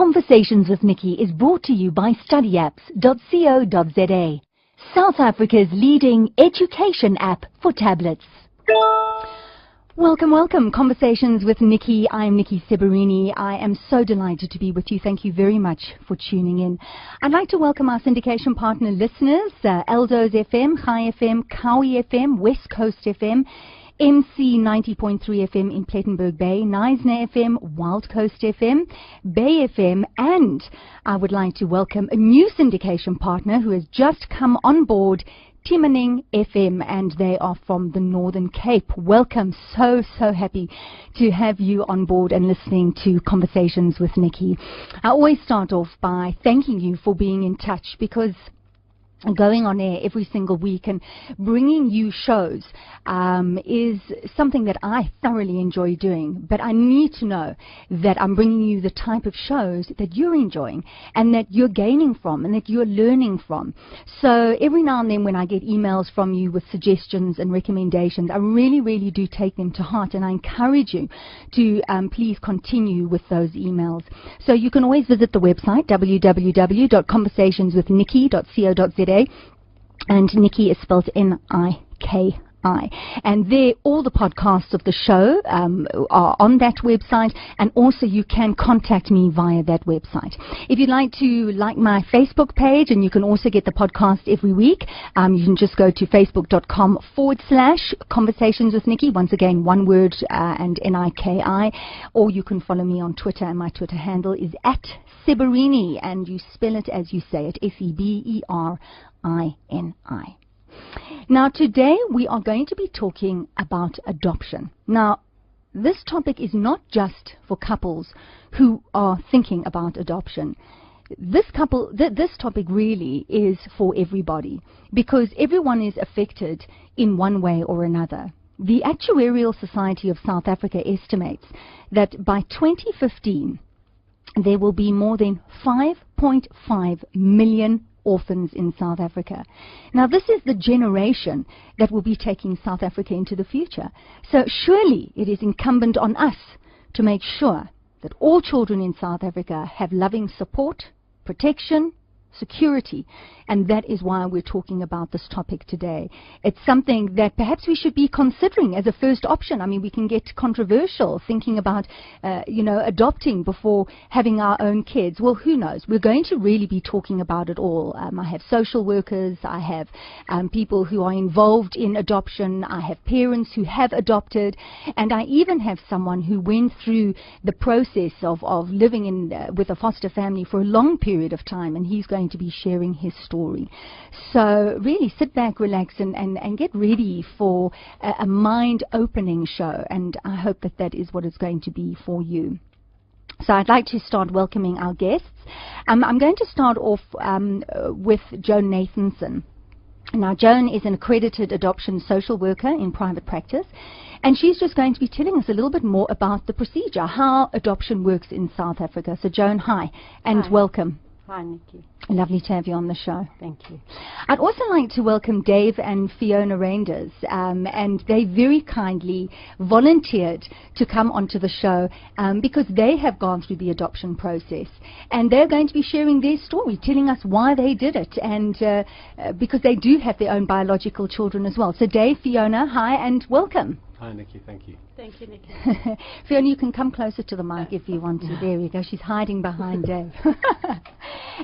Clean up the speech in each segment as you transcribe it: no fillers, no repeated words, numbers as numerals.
Conversations with Niki is brought to you by studyapps.co.za, South Africa's leading education app for tablets. Welcome. Conversations with Niki. I'm Niki Seberini. I am so delighted to be with you. Thank you very much for tuning in. I'd like to welcome our syndication partner listeners, Eldo's FM, Chai FM, Kawi FM, West Coast FM, MC 90.3 FM in Plettenberg Bay, Knysna FM, Wild Coast FM, Bay FM, and I would like to welcome a new syndication partner who has just come on board, Timoning FM, and they are from the Northern Cape. Welcome. So happy to have you on board and listening to Conversations with Niki. I always start off by thanking you for being in touch, because going on air every single week and bringing you shows is something that I thoroughly enjoy doing. But I need to know that I'm bringing you the type of shows that you're enjoying and that you're gaining from and that you're learning from. So every now and then when I get emails from you with suggestions and recommendations, I really do take them to heart, and I encourage you to please continue with those emails. So you can always visit the website www.conversationswithniki.co.za, and Niki is spelled Niki. And there, all the podcasts of the show are on that website, and also you can contact me via that website. If you'd like to like my Facebook page, and you can also get the podcast every week, you can just go to facebook.com/Conversations with Niki. Once again, one word and Niki. Or you can follow me on Twitter, and my Twitter handle is @Seberini, and you spell it as you say it, Seberini. Now, today we are going to be talking about adoption. Now, this topic is not just for couples who are thinking about adoption. This topic really is for everybody, because everyone is affected in one way or another. The Actuarial Society of South Africa estimates that by 2015, there will be more than 5.5 million orphans in South Africa. Now, this is the generation that will be taking South Africa into the future. So surely it is incumbent on us to make sure that all children in South Africa have loving support, protection, security, and that is why we're talking about this topic today. It's something that perhaps we should be considering as a first option. I mean, we can get controversial thinking about adopting before having our own kids. Well, who knows? We're going to really be talking about it all. I have social workers, I have people who are involved in adoption, I have parents who have adopted, and I even have someone who went through the process of living with a foster family for a long period of time, and he's going to be sharing his story. So really sit back, relax, and get ready for a mind-opening show, and I hope that is what it's going to be for you. So I'd like to start welcoming our guests. I'm going to start off with Joan Nathanson. Now, Joan is an accredited adoption social worker in private practice, and she's just going to be telling us a little bit more about the procedure, how adoption works in South Africa. So Joan, hi, and welcome. Hi, Niki. Lovely to have you on the show. Thank you. I'd also like to welcome Dave and Fiona Reyners, and they very kindly volunteered to come onto the show because they have gone through the adoption process, and they're going to be sharing their story, telling us why they did it, and because they do have their own biological children as well. So Dave, Fiona, hi, and welcome. Hi, Niki. Thank you. Thank you, Niki. Fiona, you can come closer to the mic if you want to. There we go. She's hiding behind Dave.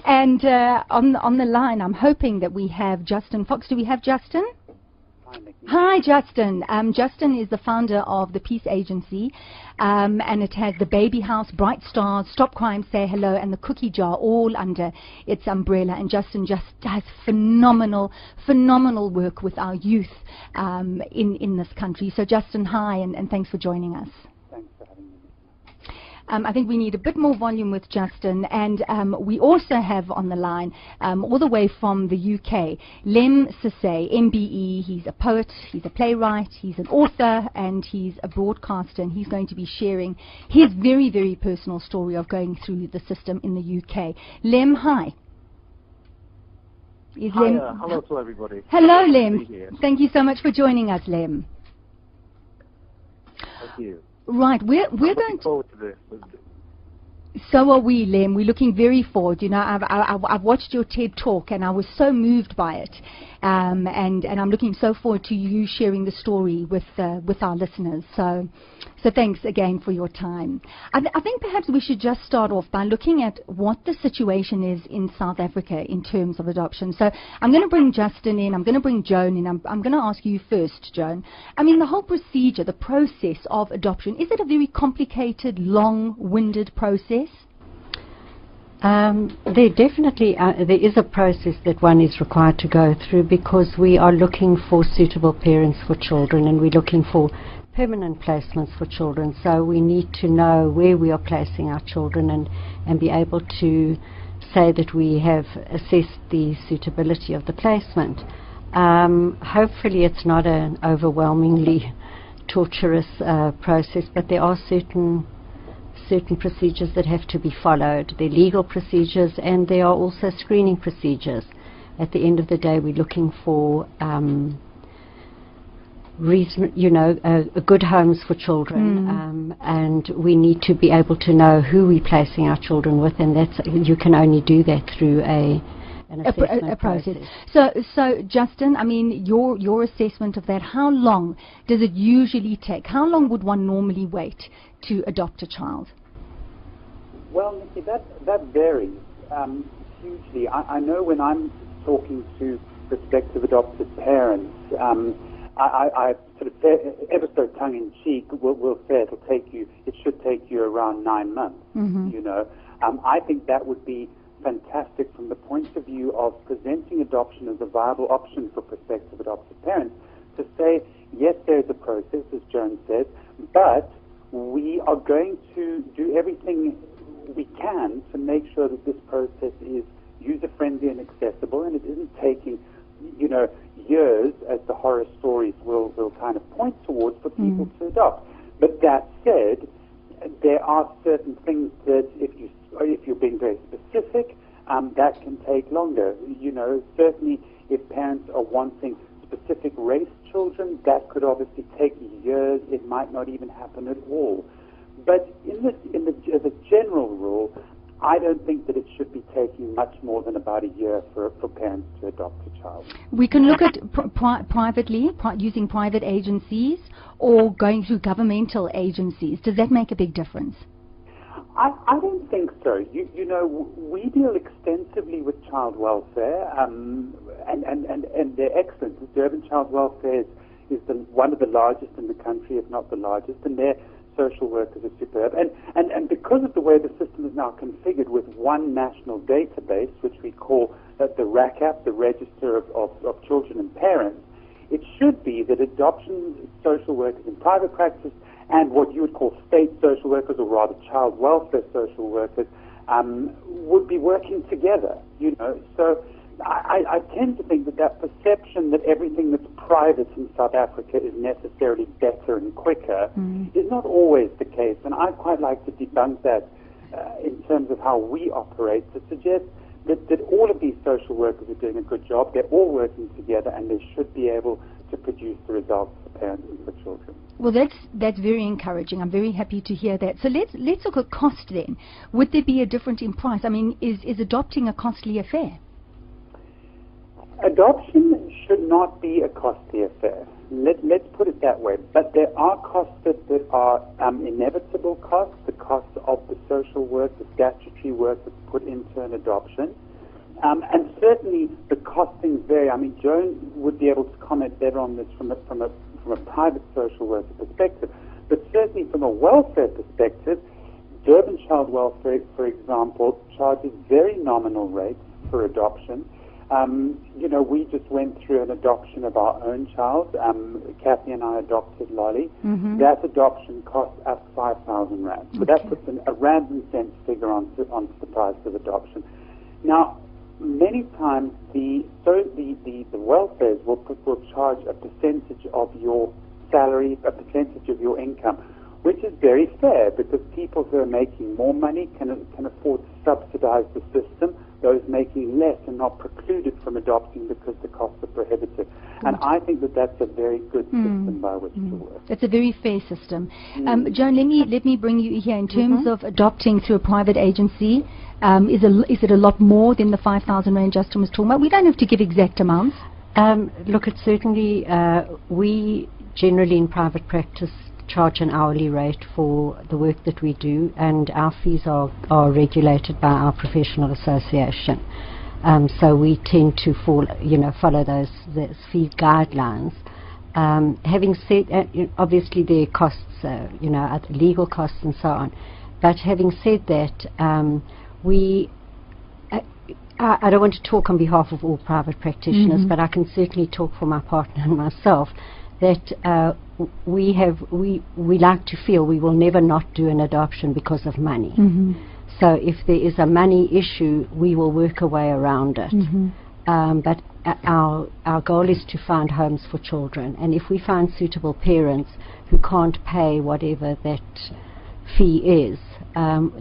And on the line, I'm hoping that we have Justin Fox. Do we have Justin? Hi, Niki. Hi, Justin. Justin is the founder of the Peace Agency, and it has the Baby House, Bright Stars, Stop Crime, Say Hello, and the Cookie Jar all under its umbrella. And Justin just does phenomenal work with our youth in this country. So, Justin, hi, and thanks for joining us. Thanks for having me. I think we need a bit more volume with Justin, and we also have on the line, all the way from the UK, Lemn Sissay MBE. He's a poet, he's a playwright, he's an author, and he's a broadcaster, and he's going to be sharing his very personal story of going through the system in the UK. Lemn, hi. Hello to everybody. Hello, Lemn. Thank you so much for joining us, Lemn. Thank you. Right, we're going forward to this. So are we, Lem. We're looking very forward. You know, I've watched your TED talk and I was so moved by it, and I'm looking so forward to you sharing the story with our listeners. So thanks again for your time. I think perhaps we should just start off by looking at what the situation is in South Africa in terms of adoption. So I'm going to bring Justin in. I'm going to bring Joan in. I'm going to ask you first, Joan. I mean, the whole procedure, the process of adoption, is it a very complicated, long-winded process? There definitely there is a process that one is required to go through, because we are looking for suitable parents for children, and we're looking for permanent placements for children. So we need to know where we are placing our children and be able to say that we have assessed the suitability of the placement. Hopefully it's not an overwhelmingly torturous process, but there are certain procedures that have to be followed. There are legal procedures, and there are also screening procedures. At the end of the day, we're looking for good homes for children, and we need to be able to know who we're placing our children with, and you can only do that through an assessment process. So Justin, I mean, your assessment of that, how long does it usually take? How long would one normally wait to adopt a child? Well, Niki, that varies hugely. I know when I'm talking to prospective adoptive parents, I sort of, ever so tongue-in-cheek, will say it should take you around 9 months. You know, I think that would be fantastic from the point of view of presenting adoption as a viable option for prospective adoptive parents, to say, yes, there's a process, as Joan said, but we are going to do everything we can to make sure that this process is user-friendly and accessible, and it isn't taking, you know, years, as the horror stories will kind of point towards, for people to adopt. But that said, there are certain things that if you're being very specific, that can take longer. You know, certainly if parents are wanting specific race children, that could obviously take years. It might not even happen at all. But as a general rule, I don't think that it should be taking much more than about a year for parents to adopt a child. We can look at privately, using private agencies, or going through governmental agencies. Does that make a big difference? I don't think so. You know, we deal extensively with child welfare, and they're excellent. The Durban Child Welfare is one of the largest in the country, if not the largest, and their social workers are superb. And because of the way the system is now configured with one national database, which we call the RACAP, the Register of Children and Parents, it should be that adoption social workers in private practice and what you would call state social workers, or rather child welfare social workers, would be working together, you know. So I tend to think that perception that everything that's private in South Africa is necessarily better and quicker is not always the case, and I'd quite like to debunk that in terms of how we operate, to suggest that all of these social workers are doing a good job. They're all working together, and they should be able to produce the results for parents and for children. Well, that's very encouraging. I'm very happy to hear that. So let's look at cost then. Would there be a difference in price? I mean, is adopting a costly affair? Adoption should not be a costly affair. Let's put it that way. But there are costs that are inevitable costs, the costs of the social work, the statutory work that's put into an adoption. And certainly the costings vary. I mean, Joan would be able to comment better on this from a private social worker perspective. But certainly from a welfare perspective, Durban Child Welfare, for example, charges very nominal rates for adoption. You know, we just went through an adoption of our own child. Kathy and I adopted Lolly. That adoption cost us 5,000 rand. So that puts a rand and cent figure onto the price of adoption. Now, many times the welfares will charge a percentage of your salary, a percentage of your income, which is very fair, because people who are making more money can afford to subsidize the system. Those making less are not precluded from adopting because the costs are prohibitive. And I think that that's a very good system by which to work. It's a very fair system. Joan, let me bring you here. In terms of adopting through a private agency, is it a lot more than the 5,000 Rand Justin was talking about? We don't have to give exact amounts. Look, it's certainly, we generally in private practice charge an hourly rate for the work that we do, and our fees are regulated by our professional association. So we tend to follow those fee guidelines. Having said, obviously there are costs, legal costs and so on. But having said that, I don't want to talk on behalf of all private practitioners, but I can certainly talk for my partner and myself that we like to feel we will never not do an adoption because of money. So if there is a money issue, we will work a way around it. But our goal is to find homes for children, and if we find suitable parents who can't pay whatever that fee is,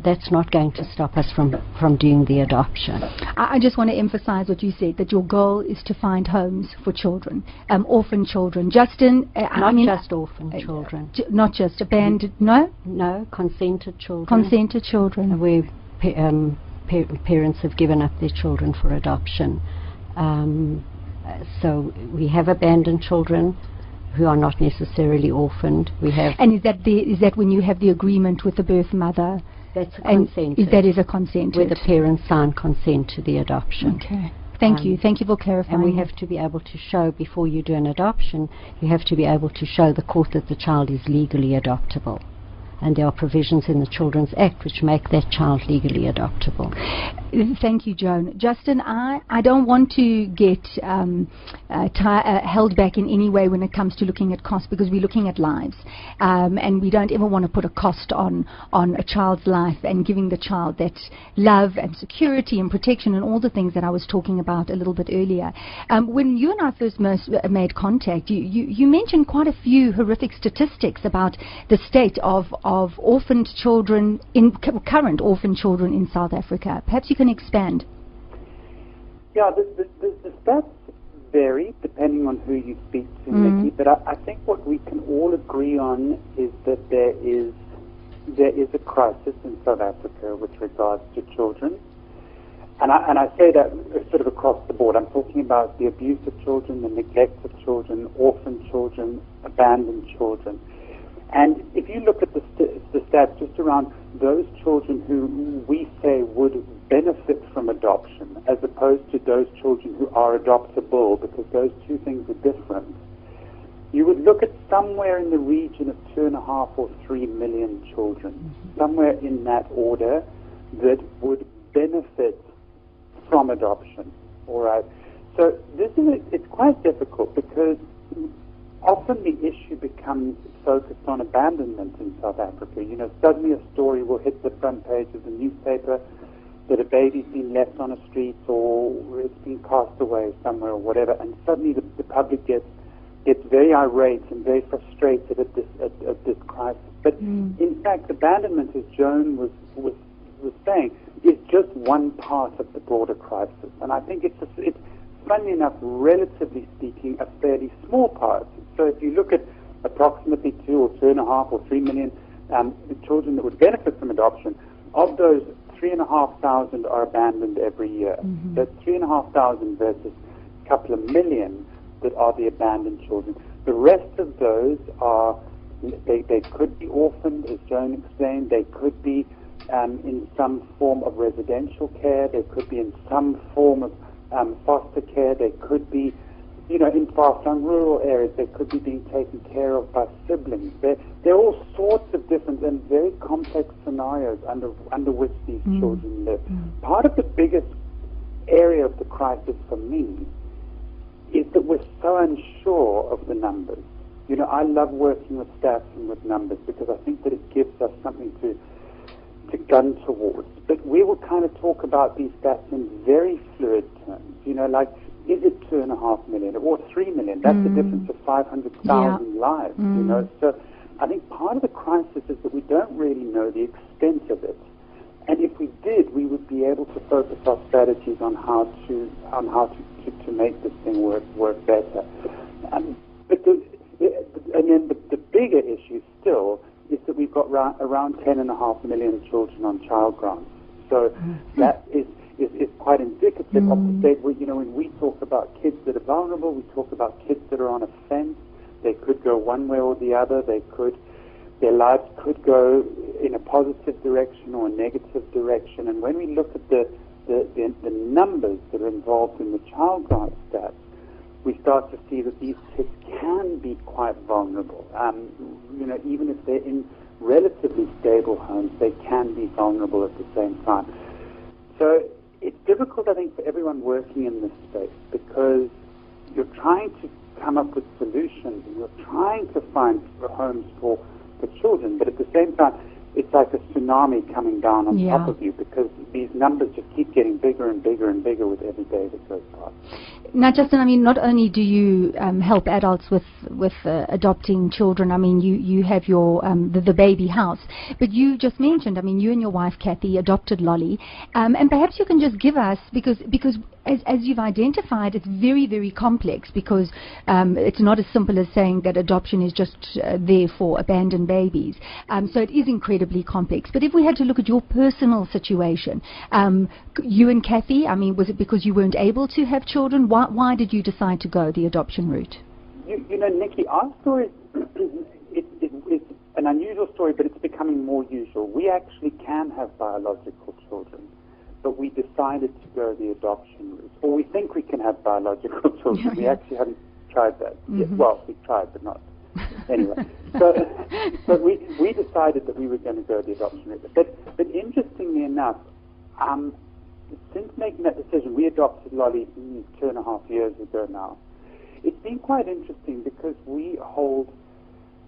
that's not going to stop us from doing the adoption. I just want to emphasize what you said, that your goal is to find homes for children, orphan children. Justin, not just orphan children. Not just abandoned, no? No, consented children. Consented children. Where parents have given up their children for adoption. So we have abandoned children who are not necessarily orphaned. We have. And is that when you have the agreement with the birth mother? That's consented. That is a consented. Where the parents sign consent to the adoption. Okay. Thank you. Thank you for clarifying. And we have to be able to show, before you do an adoption, you have to be able to show the court that the child is legally adoptable. And there are provisions in the Children's Act which make that child legally adoptable. Thank you, Joan. Justin, I don't want to get held back in any way when it comes to looking at cost, because we're looking at lives, and we don't ever want to put a cost on a child's life and giving the child that love and security and protection and all the things that I was talking about a little bit earlier. When you and I first made contact, you mentioned quite a few horrific statistics about the state of orphaned children, current orphaned children in South Africa. Perhaps you can expand. Yeah, the stats vary depending on who you speak to, Niki, but I think what we can all agree on is that there is a crisis in South Africa with regards to children. And I say that sort of across the board. I'm talking about the abuse of children, the neglect of children, orphaned children, abandoned children. And if you look at the stats just around those children who we say would benefit from adoption, as opposed to those children who are adoptable, because those two things are different, you would look at somewhere in the region of 2.5 or 3 million children, somewhere in that order, that would benefit from adoption. All right. So it's quite difficult, because often the issue becomes focused on abandonment in South Africa. You know, suddenly a story will hit the front page of the newspaper that a baby's been left on a street or it's been cast away somewhere or whatever, and suddenly the public gets very irate and very frustrated at this crisis. But in fact, abandonment, as Joan was saying, is just one part of the broader crisis. And I think it's funnily enough, relatively speaking, a fairly small part. So if you look at approximately 2 or 2.5 or 3 million children that would benefit from adoption, of those 3,500 are abandoned every year. That's 3,500 versus a couple of million that are the abandoned children. The rest of those are, they could be orphaned, as Joan explained. They could be in some form of residential care. They could be in some form of foster care. They could be, in far-flung rural areas. They could be being taken care of by siblings. There are all sorts of different and very complex scenarios under which these children live. Part of the biggest area of the crisis for me is that we're so unsure of the numbers. I love working with stats and with numbers because I think that it gives us something to gun towards. But we will kind of talk about these stats in very fluid terms. Like, is it 2.5 million or 3 million? That's the difference of 500,000 lives. So I think part of the crisis is that we don't really know the extent of it. And if we did, we would be able to focus our strategies on how to make this thing work better. And then the bigger issue still is that we've got around 10.5 million children on child grants. So that is quite indicative of the state where, when we talk about kids that are vulnerable, we talk about kids that are on a fence. They could go one way or the other. Their lives could go in a positive direction or a negative direction. And when we look at the numbers that are involved in the child grant stats, we start to see that these kids can be quite vulnerable. Even if they're in relatively stable homes, they can be vulnerable at the same time. So it's difficult, I think, for everyone working in this space, because you're trying to come up with solutions and you're trying to find homes for children, but at the same time, it's like a tsunami coming down on top of you, because these numbers just keep getting bigger and bigger and bigger with every day that goes by. Now, Justin, I mean, not only do you help adults with adopting children, I mean, you have your the baby house, but you just mentioned, I mean, you and your wife Kathy adopted Lolly, and perhaps you can just give us, because as you've identified, it's very, very complex, because it's not as simple as saying that adoption is just there for abandoned babies. So it is incredibly complex. But if we had to look at your personal situation, you and Kathy, I mean, was it because you weren't able to have children? Why did you decide to go the adoption route? You know, Niki, our story is an unusual story, but it's becoming more usual. We actually can have biological children, but we decided to go the adoption route. Or we think we can have biological children. We actually haven't tried that yet. Well, we tried, but not. Anyway, but we decided that we were going to go the adoption route. But interestingly enough, since making that decision, we adopted Lolly 2.5 years ago now. It's been quite interesting because we hold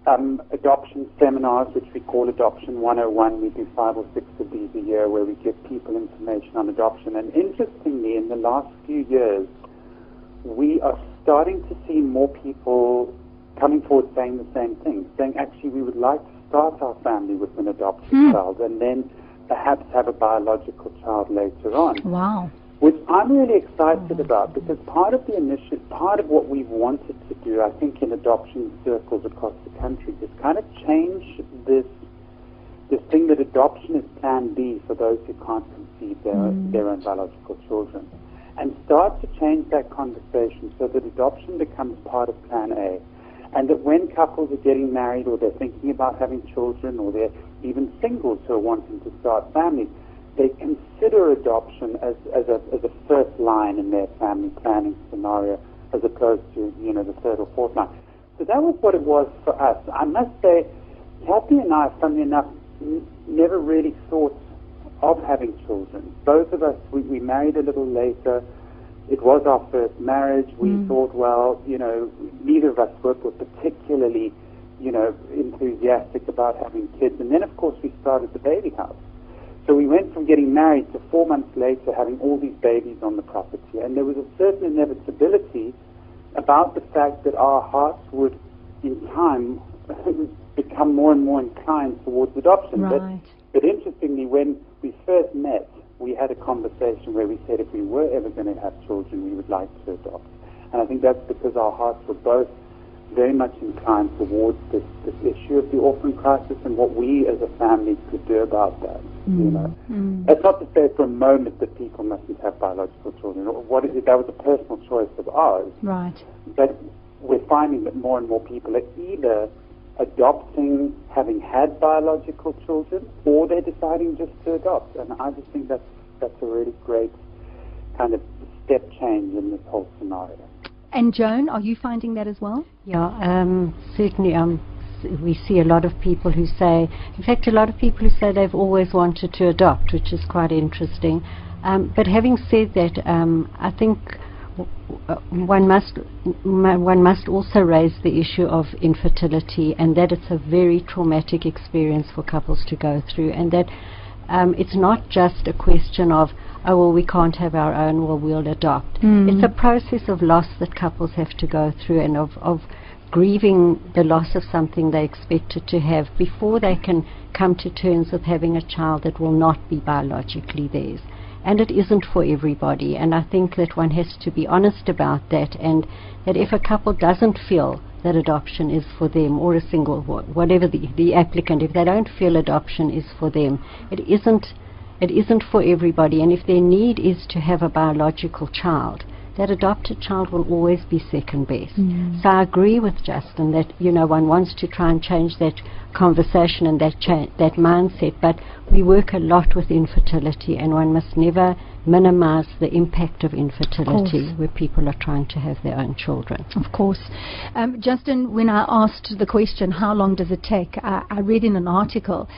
adoption seminars, which we call Adoption 101. We do 5 or 6 of these a year where we give people information on adoption. And interestingly, in the last few years, we are starting to see more people coming forward saying the same thing, saying actually we would like to start our family with an adopted child and then perhaps have a biological child later on. Wow. Which I'm really excited about, because part of what we've wanted to do, I think, in adoption circles across the country is kind of change this thing that adoption is plan B for those who can't conceive their own biological children, and start to change that conversation so that adoption becomes part of plan A. And that when couples are getting married, or they're thinking about having children, or they're even singles who are wanting to start families, they consider adoption as a first line in their family planning scenario, as opposed to, the third or fourth line. So that was what it was for us. I must say, Kathy and I, funnily enough, never really thought of having children. Both of us, we married a little later. It was our first marriage. We thought, well, neither of us were particularly, enthusiastic about having kids. And then, of course, we started the baby house. So we went from getting married to 4 months later having all these babies on the property. And there was a certain inevitability about the fact that our hearts would, in time, become more and more inclined towards adoption. Right. But interestingly, when we first met, we had a conversation where we said if we were ever going to have children, we would like to adopt. And I think that's because our hearts were both very much inclined towards this issue of the orphan crisis and what we as a family could do about that. That's not to say for a moment that people mustn't have biological children. That was a personal choice of ours. Right. But we're finding that more and more people are either adopting having had biological children, or they're deciding just to adopt. And I just think that's a really great kind of step change in this whole scenario. And Joan, are you finding that as well? Yeah, certainly. We see a lot of people who say, in fact, a lot of people who say they've always wanted to adopt, which is quite interesting. But having said that, I think one must also raise the issue of infertility, and that it's a very traumatic experience for couples to go through, and that it's not just a question of, oh, well, we can't have our own, well, we'll adopt. It's a process of loss that couples have to go through, and of grieving the loss of something they expected to have before they can come to terms with having a child that will not be biologically theirs. and it isn't for everybody. And I think that one has to be honest about that, and that if a couple doesn't feel that adoption is for them, or a single, whatever the applicant, if they don't feel adoption is for them, it isn't for everybody. And if their need is to have a biological child, that adopted child will always be second best. So I agree with Justin that, you know, one wants to try and change that conversation and that mindset, but we work a lot with infertility, and one must never minimize the impact of infertility where people are trying to have their own children. Of course. Justin, when I asked the question, how long does it take, I read in an article,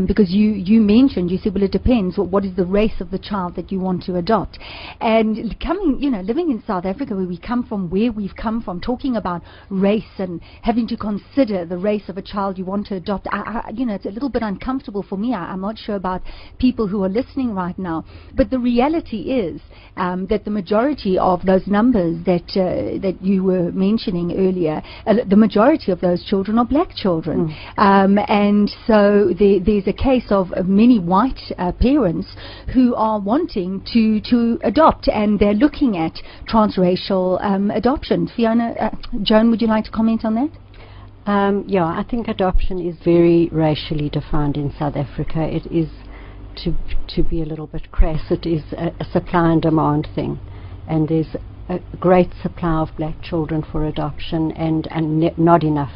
because you mentioned, you said, well, it depends, what is the race of the child that you want to adopt. And coming, you know, living in South Africa, where we've come from, talking about race and having to consider the race of a child you want to adopt, you know, it's a little bit uncomfortable for me. I'm not sure about people who are listening right now, but the reality is that the majority of those numbers that you were mentioning earlier, the majority of those children are black children, and so there's a case of many white parents who are wanting to adopt, and they're looking at transracial adoption. Fiona, Joan, would you like to comment on that? Yeah, I think adoption is very racially defined in South Africa. It is, to be a little bit crass, it is a supply and demand thing, and there's a great supply of black children for adoption, and not enough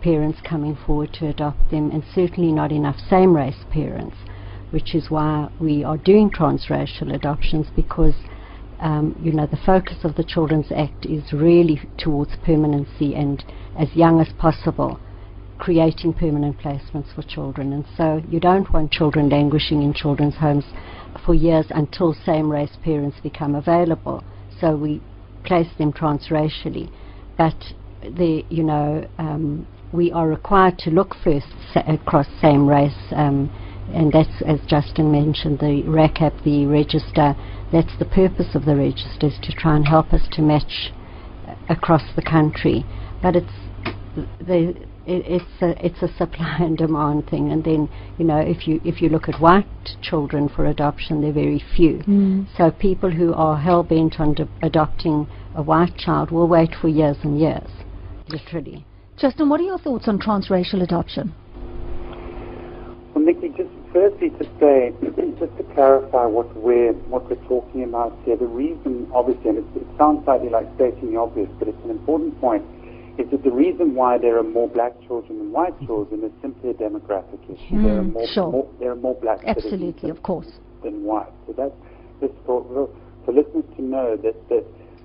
parents coming forward to adopt them, and certainly not enough same-race parents, which is why we are doing transracial adoptions, because you know, the focus of the Children's Act is really towards permanency, and as young as possible creating permanent placements for children. And so you don't want children languishing in children's homes for years until same-race parents become available. So we place them transracially. But you know, we are required to look first across same-race, and that's, as Justin mentioned, the RACAP, the register. That's the purpose of the register, is to try and help us to match across the country. But it's a supply and demand thing, and then, you know, if you look at white children for adoption, they're very few. So people who are hell-bent on adopting a white child will wait for years and years, literally. Justin, what are your thoughts on transracial adoption? Well, Niki, just firstly to say, just to clarify what we're talking about here, the reason, obviously, and it sounds slightly like stating the obvious, but it's an important point, is that the reason why there are more black children than white children is simply a demographic issue. There are more black absolutely, of course, than white. So that's just for listeners to know that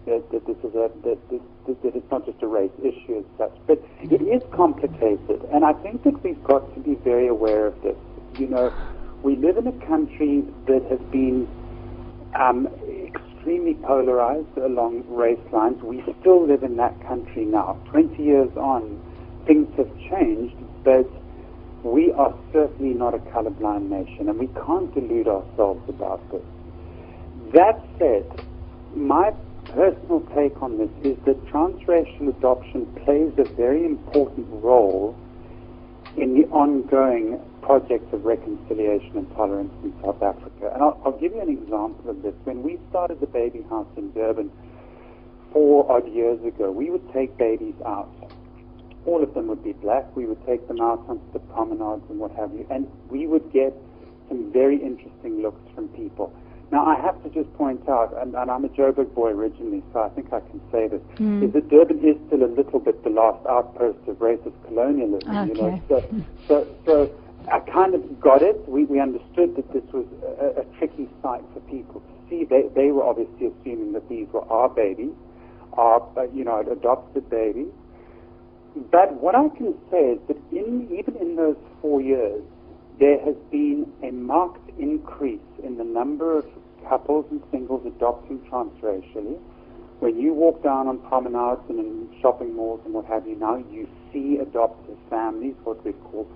it's not just a race issue as such, but it is complicated, and I think that we've got to be very aware of this. You know, we live in a country that has been extremely polarized along race lines. We still live in that country now. 20 years on, things have changed, but we are certainly not a colorblind nation, and we can't delude ourselves about this. That said, my personal take on this is that transracial adoption plays a very important role in the ongoing project of reconciliation and tolerance in South Africa. And I'll give you an example of this. When we started the baby house in Durban 4 odd years ago, we would take babies out. All of them would be black. We would take them out onto the promenades and what have you, and we would get some very interesting looks from people. Now, I have to just point out, and I'm a Joburg boy originally, so I think I can say this, is that Durban is still a little bit the last outpost of racist colonialism. Okay. You know? So I kind of got it. We understood that this was a tricky sight for people to see. They were obviously assuming that these were our babies, our adopted babies. But what I can say is that even in those 4 years, there has been a marked increase in the number of couples and singles adopting transracially. When you walk down on promenades and in shopping malls and what have you now, you see adoptive families, what we call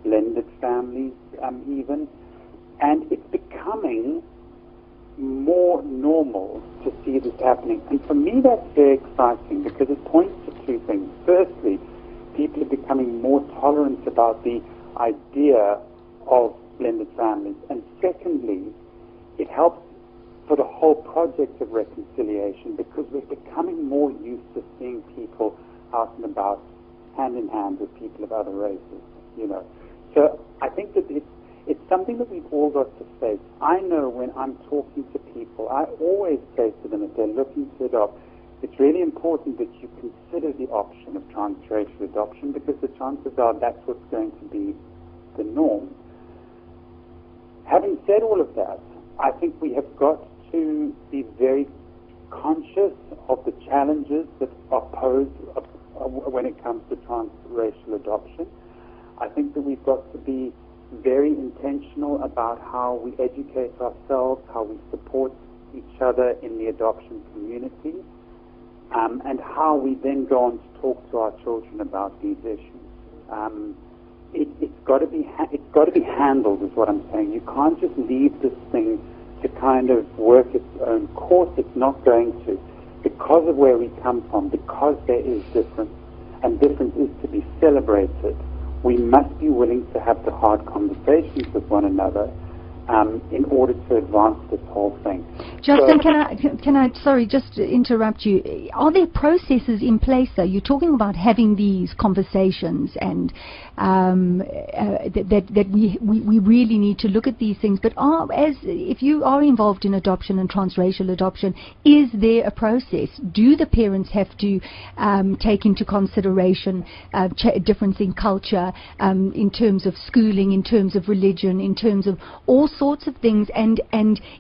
blended families even. And it's becoming more normal to see this happening. And for me, that's very exciting because it points to two things. Firstly, people are becoming more tolerant about the idea of blended families. And secondly, it helps for the whole project of reconciliation, because we're becoming more used to seeing people out and about, hand in hand with people of other races, you know. So I think that it's something that we've all got to face. I know when I'm talking to people, I always say to them, if they're looking to adopt, it's really important that you consider the option of transracial adoption, because the chances are that's what's going to be the norm. Having said all of that, I think we have got to be very conscious of the challenges that are posed when it comes to transracial adoption. I think that we've got to be very intentional about how we educate ourselves, how we support each other in the adoption community, and how we then go on to talk to our children about these issues. It's got to be handled, is what I'm saying. You can't just leave this thing to kind of work its own course. It's not going to, because of where we come from, because there is difference, and difference is to be celebrated. We must be willing to have the hard conversations with one another in order to advance this whole thing. Justin, can I, sorry, just to interrupt you. Are there processes in place, though? You're talking about having these conversations, and that we really need to look at these things. But if you are involved in adoption and transracial adoption, is there a process? Do the parents have to take into consideration difference in culture, in terms of schooling, in terms of religion, in terms of all sorts of things, and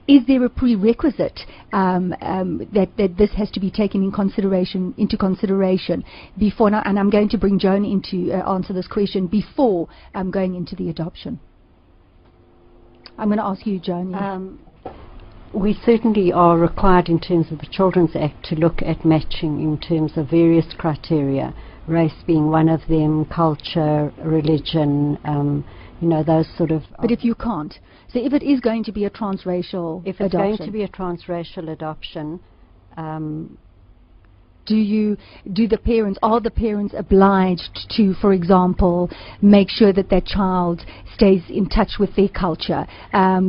is there a prerequisite that this has to be taken into consideration before? And I'm going to bring Joan in to answer this question before going into the adoption. I'm going to ask you, Joan. We certainly are required in terms of the Children's Act to look at matching in terms of various criteria, race being one of them, culture, religion, you know, those sort of... But if you can't, so if it is going to be a transracial adoption... If it's going to be a transracial adoption, are the parents obliged to, for example, make sure that their child stays in touch with their culture,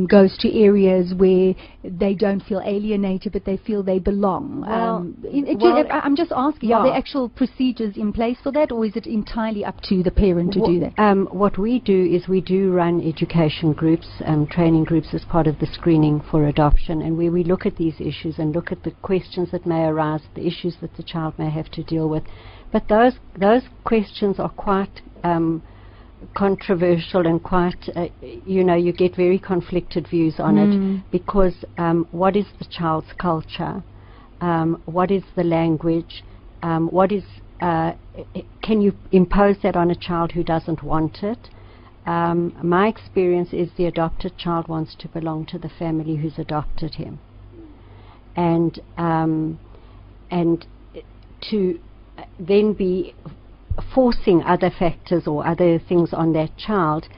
goes to areas where they don't feel alienated but they feel they belong? I'm just asking, are there actual procedures in place for that, or is it entirely up to the parent to do that? What we do is we do run education groups, training groups as part of the screening for adoption, and where we look at these issues and look at the questions that may arise, the issues that the child may have to deal with. But those questions are quite controversial and quite, you know, you get very conflicted views on it, because what is the child's culture? What is the language? Can you impose that on a child who doesn't want it? My experience is the adopted child wants to belong to the family who's adopted him, and to then be forcing other factors or other things on that child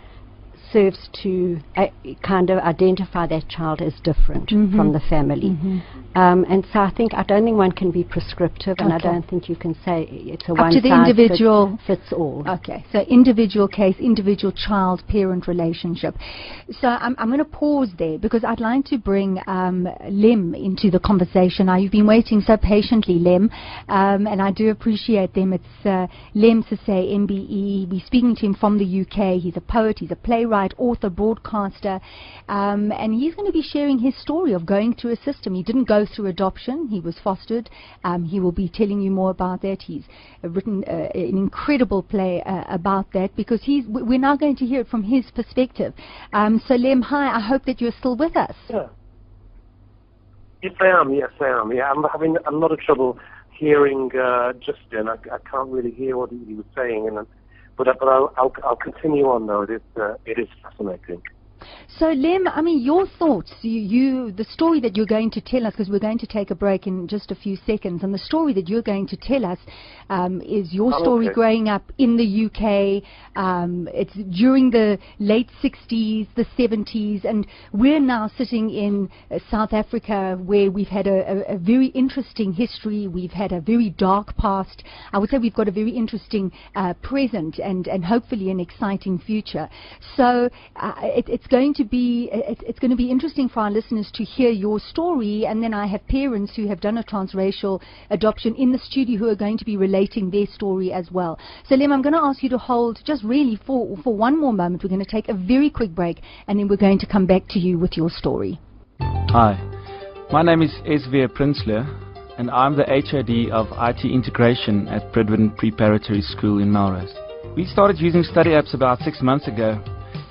serves to kind of identify that child as different from the family. And so I don't think one can be prescriptive, and I don't think you can say it's a one size fits all. Okay, so individual case, individual child-parent relationship. So I'm going to pause there, because I'd like to bring Lemn into the conversation. Now, you've been waiting so patiently, Lemn, and I do appreciate them. It's Lemn Sissay MBE. We're speaking to him from the UK. He's a poet, he's a playwright, author, broadcaster, and he's going to be sharing his story of going through a system. He didn't go through adoption, he was fostered. He will be telling you more about that. He's written an incredible play about that, because we're now going to hear it from his perspective. So Lemn, hi, I hope that you're still with us. Yeah. Yes, I am. Yeah, I'm having a lot of trouble hearing Justin. I can't really hear what he was saying, but I'll continue on, though. It is fascinating. So Lemn, I mean, your thoughts, the story that you're going to tell us, because we're going to take a break in just a few seconds, and the story that you're going to tell us is your story growing up in the UK. It's during the late 60s, the 70s, and we're now sitting in South Africa, where we've had a very interesting history. We've had a very dark past. I would say we've got a very interesting present, and hopefully an exciting future. So it's going to be interesting for our listeners to hear your story, and then I have parents who have done a transracial adoption in the studio who are going to be relating their story as well. So Lemn, I'm going to ask you to hold just really for one more moment. We're going to take a very quick break, and then we're going to come back to you with your story. Hi, my name is S.V. Prinsloo, and I'm the HOD of IT Integration at Bridwin Preparatory School in Melrose. We started using study apps about 6 months ago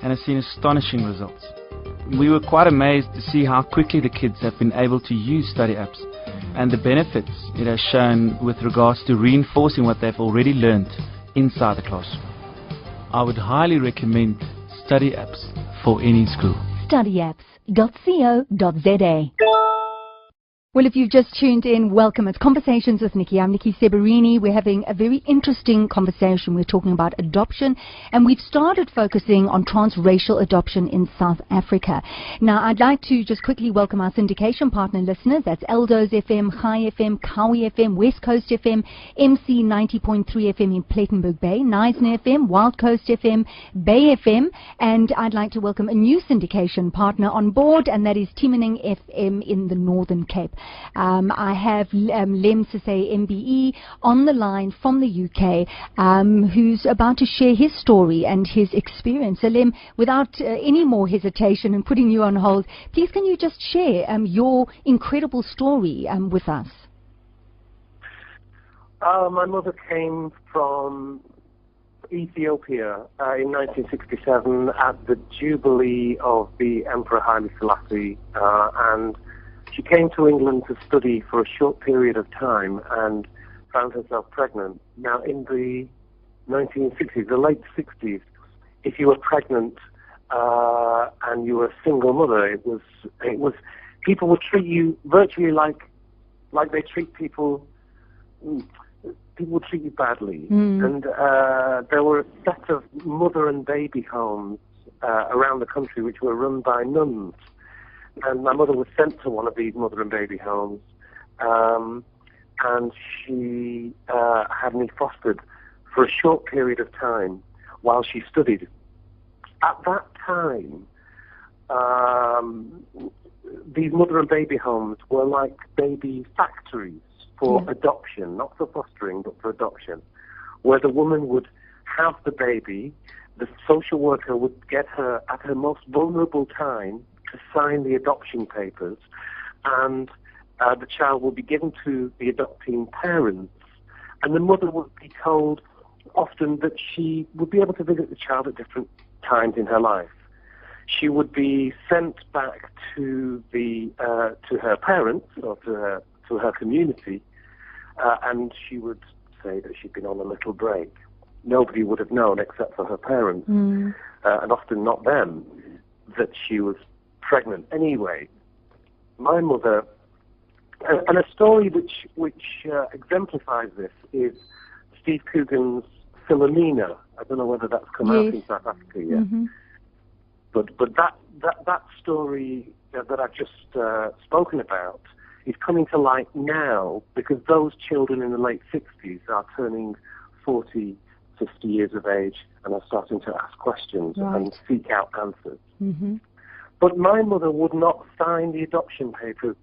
and have seen astonishing results. We were quite amazed to see how quickly the kids have been able to use study apps and the benefits it has shown with regards to reinforcing what they've already learned inside the classroom. I would highly recommend study apps for any school. Studyapps.co.za. Well, if you've just tuned in, welcome. It's Conversations with Niki. I'm Niki Seberini. We're having a very interesting conversation. We're talking about adoption, and we've started focusing on transracial adoption in South Africa. Now, I'd like to just quickly welcome our syndication partner listeners. That's Eldo's FM, Chai FM, Kawi FM, West Coast FM, MC 90.3 FM in Plettenberg Bay, Knysna FM, Wild Coast FM, Bay FM, and I'd like to welcome a new syndication partner on board, and that is Timaning FM in the Northern Cape. I have Lemn Sissay MBE on the line from the UK, who's about to share his story and his experience. So Lemn, without any more hesitation and putting you on hold, please can you just share your incredible story with us? My mother came from Ethiopia in 1967 at the Jubilee of the Emperor Haile Selassie, and she came to England to study for a short period of time and found herself pregnant. Now, in the 1960s, the late 60s, if you were pregnant and you were a single mother, it was people would treat you virtually like they treat people. People would treat you badly, and there were a set of mother and baby homes around the country which were run by nuns. And my mother was sent to one of these mother and baby homes, and she had me fostered for a short period of time while she studied. At that time, these mother and baby homes were like baby factories for adoption, not for fostering, but for adoption, where the woman would have the baby, the social worker would get her at her most vulnerable time to sign the adoption papers, and the child will be given to the adopting parents, and the mother would be told often that she would be able to visit the child at different times in her life. She would be sent back to her parents or to her community, and she would say that she'd been on a little break. Nobody would have known except for her parents, and often not them, that she was pregnant. Anyway, my mother, and a story which exemplifies this is Steve Coogan's Philomena. I don't know whether that's come out in South Africa yet, but that story that I've just spoken about is coming to light now because those children in the late 60s are turning 40, 50 years of age and are starting to ask questions and seek out answers. But my mother would not sign the adoption papers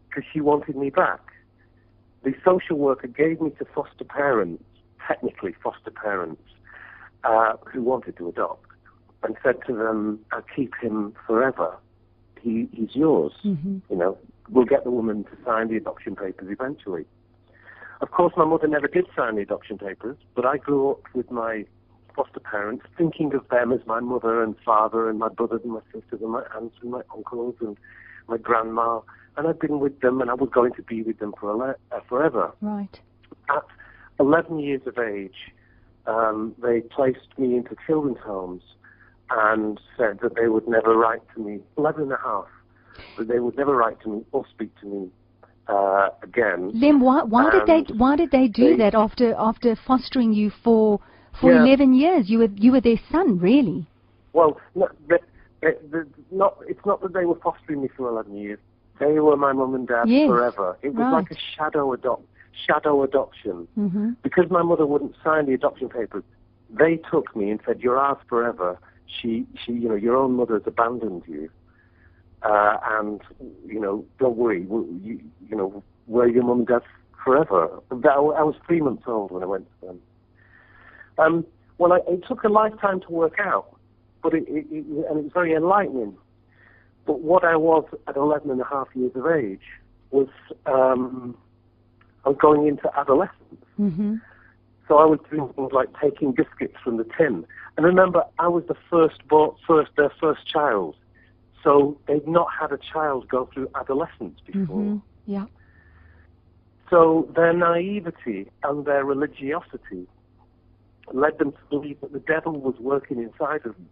because she wanted me back. The social worker gave me to foster parents, technically foster parents, who wanted to adopt, and said to them, "I'll keep him forever. He's yours. You know, we'll get the woman to sign the adoption papers eventually." Of course, my mother never did sign the adoption papers, but I grew up with my foster parents, thinking of them as my mother and father and my brothers and my sisters and my aunts and my uncles and my grandma, and I've been with them and I was going to be with them forever. Right. At 11 years of age, they placed me into children's homes and said that they would never write to me, 11 and a half, that they would never write to me or speak to me again. Lemn, why did they do that after fostering you for 11 years? You were their son, really. Well, it's not that they were fostering me for 11 years. They were my mum and dad forever. It was like a shadow adoption. Because my mother wouldn't sign the adoption papers, they took me and said, "You're ours forever." your own mother's abandoned you, and don't worry, we're your mum and dad forever. I was 3 months old when I went to them. It took a lifetime to work out, but it was very enlightening. But what I was at 11 and a half years of age was I was going into adolescence. Mm-hmm. So I was doing things like taking biscuits from the tin. And remember, I was their first child. So they'd not had a child go through adolescence before. Mm-hmm. Yeah. So their naivety and their religiosity led them to believe that the devil was working inside of me.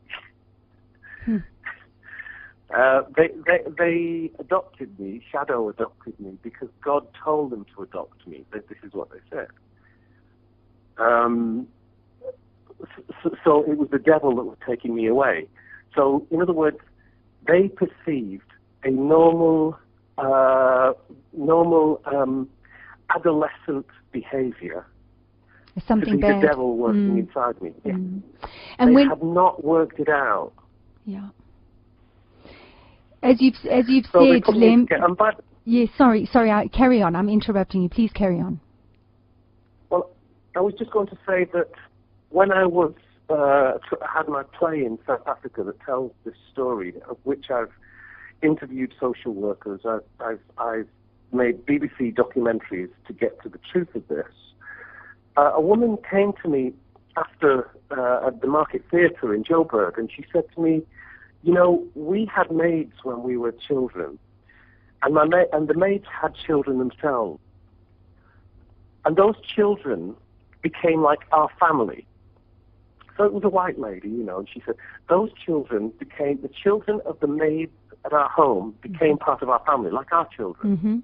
They adopted me, shadow adopted me, because God told them to adopt me. This is what they said. So it was the devil that was taking me away. So, in other words, they perceived a normal adolescent behavior Something to be bad. the devil working inside me. Yeah. And they had not worked it out. Yeah. As you've So said, Lem. Yes, sorry, carry on. I'm interrupting you. Please carry on. Well, I was just going to say that when I was had my play in South Africa that tells this story, of which I've interviewed social workers, I've made BBC documentaries to get to the truth of this. A woman came to me after at the Market Theatre in Joburg, and she said to me, we had maids when we were children, and the maids had children themselves. And those children became like our family. So it was a white lady, and she said, those children became, the children of the maids at our home became part of our family, like our children. Mm-hmm.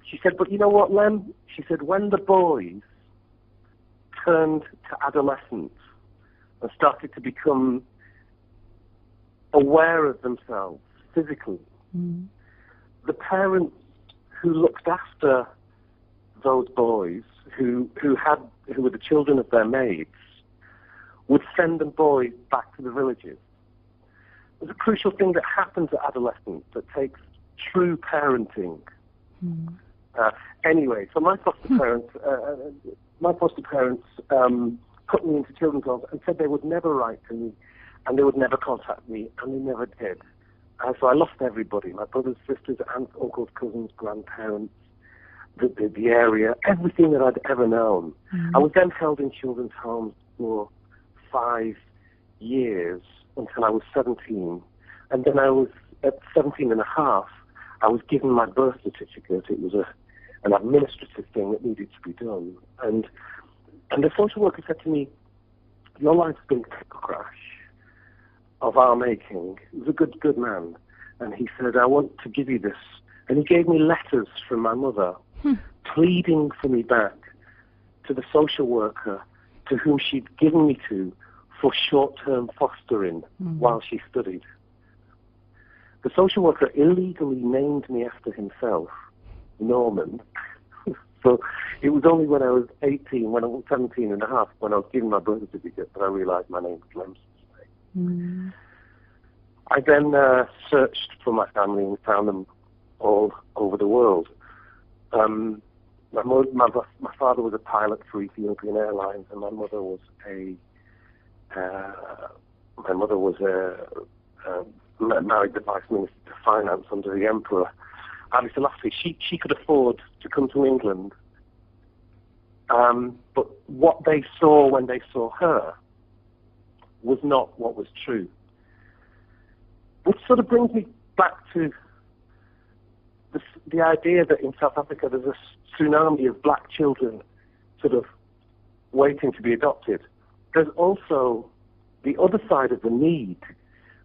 She said, but you know what, Lem? She said, when the boys turned to adolescence and started to become aware of themselves physically, the parents who looked after those boys, who were the children of their maids, would send the boys back to the villages. There's a crucial thing that happens at adolescence that takes true parenting. Anyway, so my foster parents put me into children's homes and said they would never write to me, and they would never contact me, and they never did. So I lost everybody: my brothers, sisters, aunts, uncles, cousins, grandparents, the area, everything that I'd ever known. I was then held in children's homes for 5 years until I was 17, and then I was at 17 and a half. I was given my birth certificate. It was an administrative thing that needed to be done, and the social worker said to me, "Your life's been a car crash of our making." He was a good man, and he said, "I want to give you this," and he gave me letters from my mother pleading for me back to the social worker to whom she'd given me to for short-term fostering while she studied. The social worker illegally named me after himself, Norman. So it was only when I was 18, when I was 17 and a half, when I was given my birth certificate, that I realized my name was Lemn Sissay. I then searched for my family and found them all over the world. My father was a pilot for Ethiopian Airlines, and my mother was married the Vice Minister of Finance under the Emperor Haile Selassie. She could afford to come to England, but what they saw when they saw her was not what was true. Which sort of brings me back to the idea that in South Africa there's a tsunami of black children sort of waiting to be adopted. There's also the other side of the need,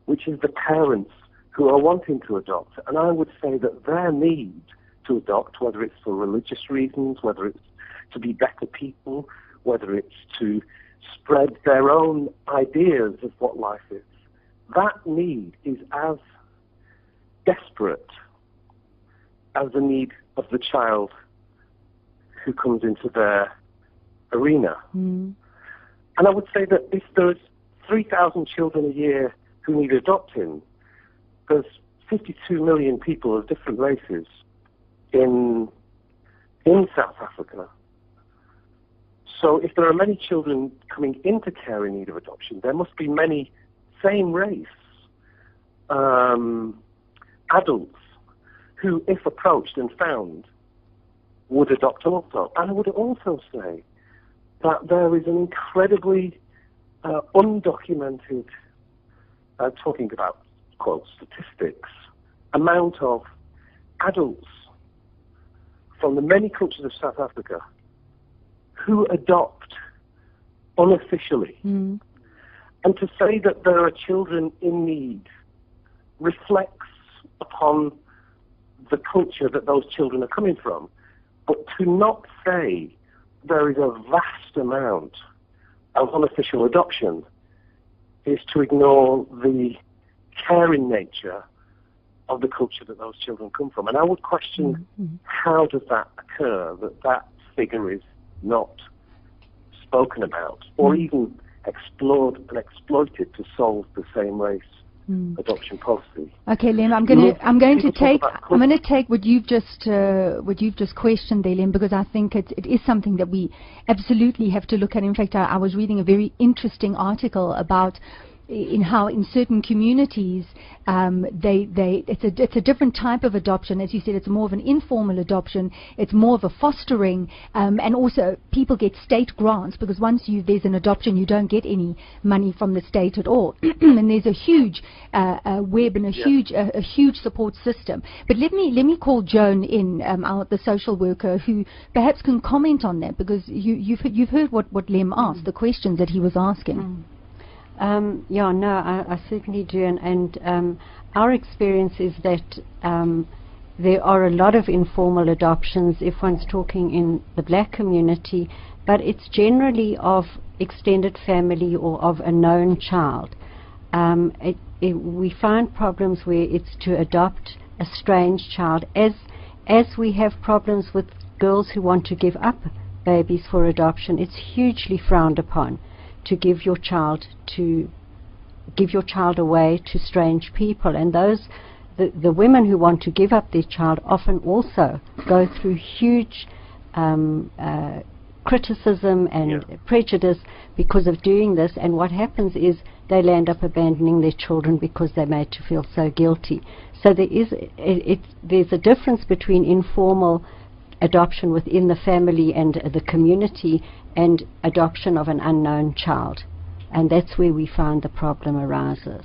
which is the parents who are wanting to adopt. And I would say that their need to adopt, whether it's for religious reasons, whether it's to be better people, whether it's to spread their own ideas of what life is, that need is as desperate as the need of the child who comes into their arena. And I would say that if there's 3,000 children a year who need adopting. There's 52 million people of different races in South Africa. So if there are many children coming into care in need of adoption, there must be many same race adults who, if approached and found, would adopt also. And I would also say that there is an incredibly undocumented, talking about, quote, statistics, amount of adults from the many cultures of South Africa who adopt unofficially. And to say that there are children in need reflects upon the culture that those children are coming from. But to not say there is a vast amount of unofficial adoption is to ignore the caring nature of the culture that those children come from. And I would question how does that occur, that figure is not spoken about or even explored and exploited to solve the same race adoption policy. Okay, Lemn, I'm going to take what you've just questioned there, Lemn, because I think it is something that we absolutely have to look at. In fact, I was reading a very interesting article about in how in certain communities it's a different type of adoption. As you said, it's more of an informal adoption, it's more of a fostering, and also people get state grants, because once there's an adoption you don't get any money from the state at all. And there's a huge web and a huge support system. But let me call Joan in, the social worker, who perhaps can comment on that, because you've heard what Lemn asked, the questions that he was asking. Yeah, no, I certainly do, and our experience is that there are a lot of informal adoptions if one's talking in the black community, but it's generally of extended family or of a known child. We find problems where it's to adopt a strange child, as we have problems with girls who want to give up babies for adoption. It's hugely frowned upon to give your child away to strange people, and the women who want to give up their child often also go through huge criticism and prejudice because of doing this, and what happens is they'll end up abandoning their children because they're made to feel so guilty. So there's a difference between informal adoption within the family and the community and adoption of an unknown child, and that's where we find the problem arises.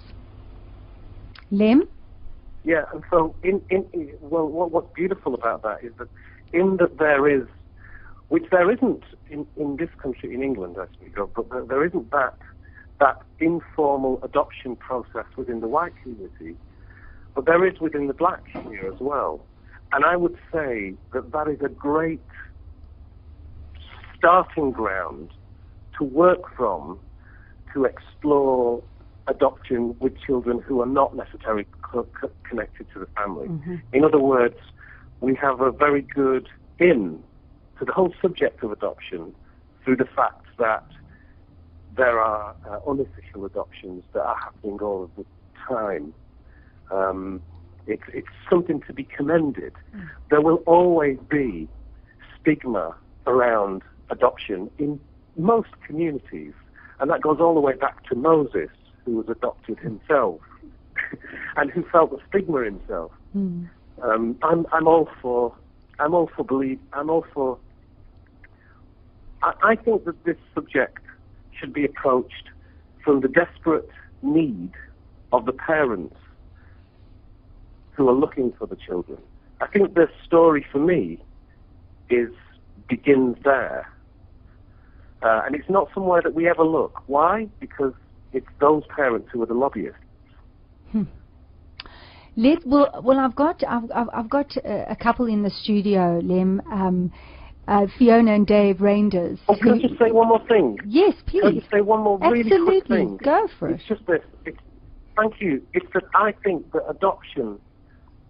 Lemn? Yeah, and so what's beautiful about that is that there is, which there isn't in this country, in England I speak of, but there isn't that informal adoption process within the white community, but there is within the black here as well. And I would say that is a great starting ground to work from to explore adoption with children who are not necessarily connected to the family. In other words, we have a very good in to the whole subject of adoption through the fact that there are unofficial adoptions that are happening all of the time. It's something to be commended. There will always be stigma around adoption in most communities, and that goes all the way back to Moses, who was adopted himself and who felt the stigma himself. I'm all for I think that this subject should be approached from the desperate need of the parents who are looking for the children. I think the story for me begins there. And it's not somewhere that we ever look. Why? Because it's those parents who are the lobbyists. I've got a couple in the studio, Lemn, Fiona and Dave Reyners. Oh, can I just say one more thing? Yes, please. Can I just say one more really quick thing? Go for it. It's just this. Thank you. It's that I think that adoption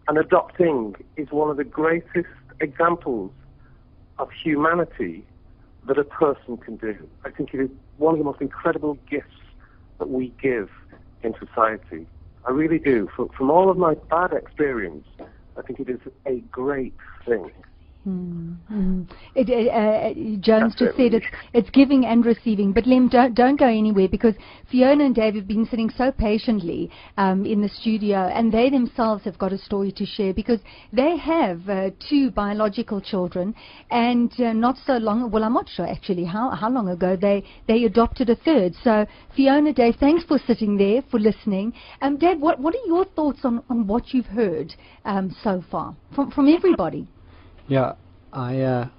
and adopting is one of the greatest examples of humanity that a person can do. I think it is one of the most incredible gifts that we give in society. I really do. From all of my bad experience, I think it is a great thing. Jones just said it's giving and receiving. But Lem, don't go anywhere, because Fiona and Dave have been sitting so patiently in the studio, and they themselves have got a story to share, because they have 2 biological children, and not so long, well, I'm not sure actually how long ago they adopted a 3rd. So Fiona, Dave, thanks for sitting there, for listening. Dave, what are your thoughts on what you've heard so far from everybody? Yeah, I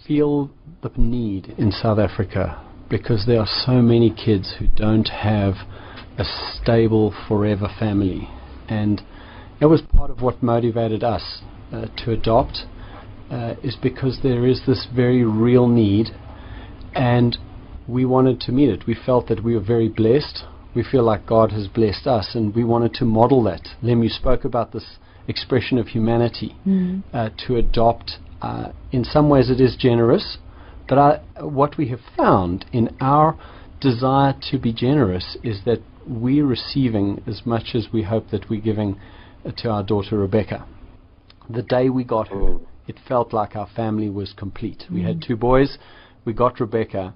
feel the need in South Africa, because there are so many kids who don't have a stable forever family, and it was part of what motivated us to adopt, is because there is this very real need, and we wanted to meet it. We felt that we were very blessed. We feel like God has blessed us, and we wanted to model that. Lem, you spoke about this expression of humanity, to adopt. In some ways it is generous, but what we have found in our desire to be generous is that we're receiving as much as we hope that we're giving to our daughter Rebecca. The day we got her, it felt like our family was complete. We had 2 boys, we got Rebecca,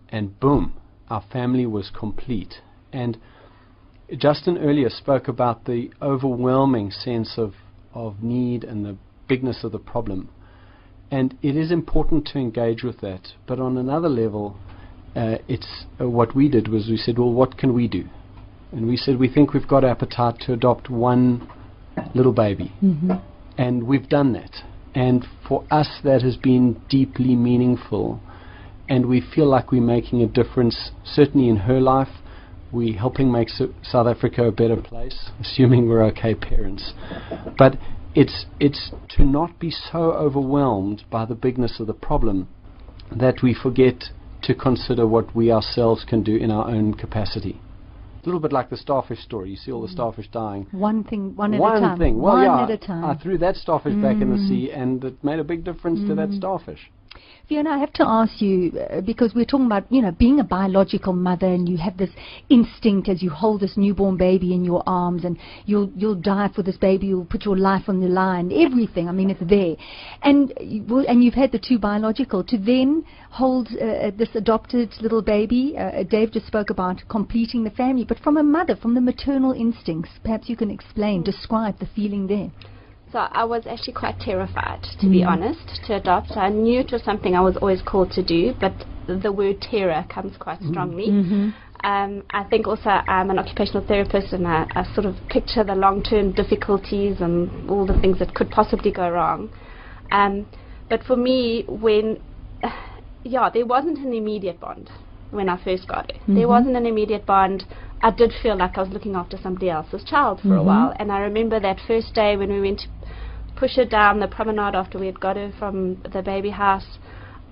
and boom, our family was complete. And Justin earlier spoke about the overwhelming sense of need and the bigness of the problem. And it is important to engage with that. But on another level, what we did was we said, well, what can we do? And we said, we think we've got appetite to adopt 1 little baby. And we've done that. And for us, that has been deeply meaningful. And we feel like we're making a difference, certainly in her life. We're helping make South Africa a better place, assuming we're okay parents. But it's to not be so overwhelmed by the bigness of the problem that we forget to consider what we ourselves can do in our own capacity. A little bit like the starfish story. You see all the starfish dying. One thing, one at a time. One thing. Well, one yeah, at a time. I threw that starfish back in the sea, and it made a big difference to that starfish. Fiona, I have to ask you, because we're talking about, being a biological mother, and you have this instinct as you hold this newborn baby in your arms, and you'll die for this baby, you'll put your life on the line, everything, I mean, it's there. And you've had the 2 biological, to then hold this adopted little baby. Dave just spoke about completing the family, but from a mother, from the maternal instincts, perhaps you can explain, describe the feeling there. So I was actually quite terrified, to be honest, to adopt. I knew it was something I was always called to do, but the word terror comes quite strongly. I think also I'm an occupational therapist, and I sort of picture the long-term difficulties and all the things that could possibly go wrong. But for me, there wasn't an immediate bond when I first got it. There wasn't an immediate bond. I did feel like I was looking after somebody else's child for a while. And I remember that first day when we went to push her down the promenade after we had got her from the baby house,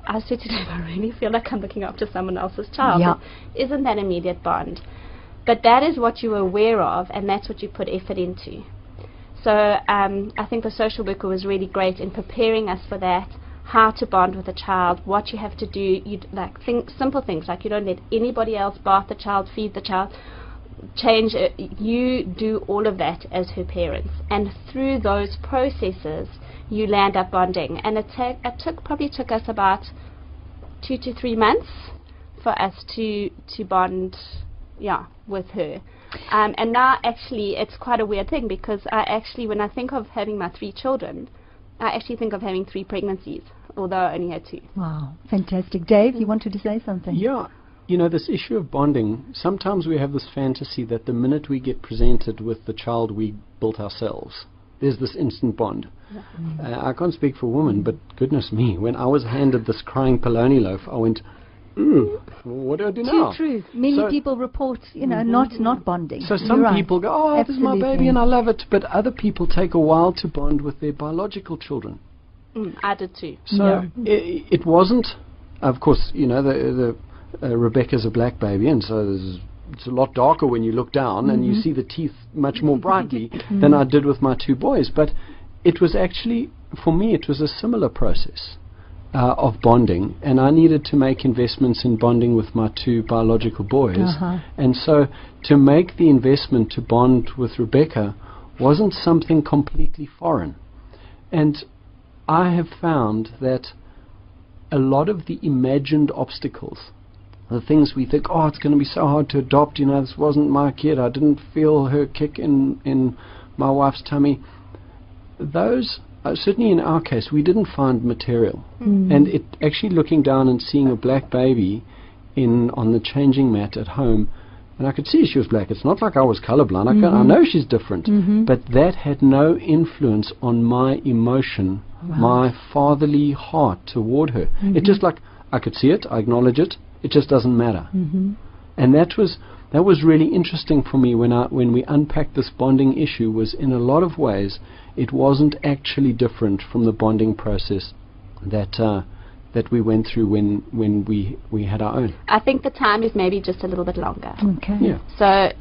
I said to Dave, I really feel like I'm looking after someone else's child. Yeah. Isn't that immediate bond? But that is what you're aware of, and that's what you put effort into. So I think the social worker was really great in preparing us for that, how to bond with a child, what you have to do. Simple things like you don't let anybody else bath the child, feed the child, change it. You do all of that as her parents, and through those processes you land up bonding. And it probably took us about 2 to 3 months for us to bond with her. And now actually it's quite a weird thing, because when I think of having my 3 children, I actually think of having 3 pregnancies, although I only had 2. Wow, fantastic. Dave, you wanted to say something? Yeah. This issue of bonding, sometimes we have this fantasy that the minute we get presented with the child we built ourselves, there's this instant bond. I can't speak for women, but goodness me, when I was handed this crying polony loaf, I went, what do I do now? True. Many people report, not bonding. So some people go, this is my baby and I love it, but other people take a while to bond with their biological children. I did too. So it wasn't, of course, Rebecca's a black baby, and so it's a lot darker when you look down and you see the teeth much more brightly than I did with my 2 boys. But it was actually, for me, it was a similar process. of bonding, and I needed to make investments in bonding with my 2 biological boys. And so to make the investment to bond with Rebecca wasn't something completely foreign. And I have found that a lot of the imagined obstacles, the things we think, oh, it's going to be so hard to adopt, you know, this wasn't my kid, I didn't feel her kick in my wife's tummy, those, certainly in our case, we didn't find material. And it actually looking down and seeing a black baby on the changing mat at home, and I could see she was black. It's not like I was colorblind. I know she's different, but that had no influence on my emotion, my fatherly heart toward her. It just like, I could see it, I acknowledge it, it just doesn't matter. And that was really interesting for me when we unpacked this bonding issue. Was in a lot of ways it wasn't actually different from the bonding process that we went through when we had our own. I think the time is maybe just a little bit longer. Okay. Yeah. So